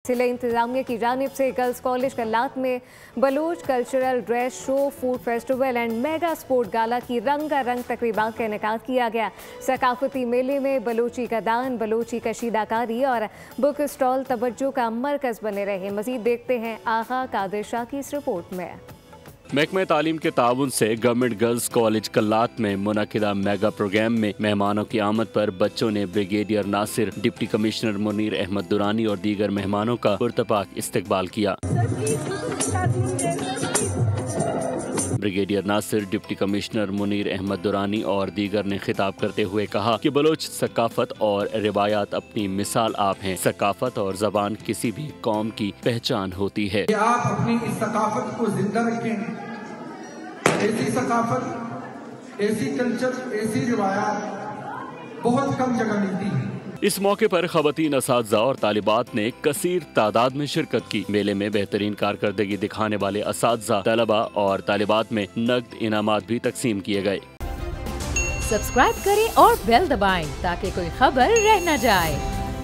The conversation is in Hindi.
जिला इंतजामिया की जानिब से गर्ल्स कॉलेज कल्लात में Baloch cultural dress show, food festival and mega sport gala की रंगारंग तकरीबात का इनेकाद किया गया। सकाफती मेले में बलूची गदान, बलूची कशीदाकारी और बुक स्टॉल तवज्जो का मरकज बने रहे। मजीद देखते हैं आगा कादिर शाह की इस रिपोर्ट में। महकमा तालीम के ताउन से गवर्नमेंट गर्ल्स कॉलेज कल्लात में मुनकिदा मेगा प्रोग्राम में मेहमानों की आमद पर बच्चों ने brigadier Nasir, deputy commissioner Munir Ahmad Durrani और दीगर मेहमानों का पुरतपाक इस्तकबाल किया। Brigadier Nasir, deputy commissioner Munir Ahmad Durrani और दीगर ने खिताब करते हुए कहा कि बलोच सकाफत और रिवायात अपनी मिसाल आप हैं। सकाफत और जबान किसी भी कौम की पहचान होती है। आप अपनी इस सकाफत को जिंदा रखें। ऐसी सकाफत, ऐसी कल्चर, ऐसी रिवायात बहुत कम जगह मिलती है। इस मौके पर खवातीन असातिज़ा और तालिबात ने कसीर तादाद में शिरकत की। मेले में बेहतरीन कारकर्दगी दिखाने वाले असातिज़ा, तलबा और तालिबात में नकद इनामात भी तकसीम किए गए। सब्सक्राइब करें और बेल दबाएं ताकि कोई खबर रह न जाए।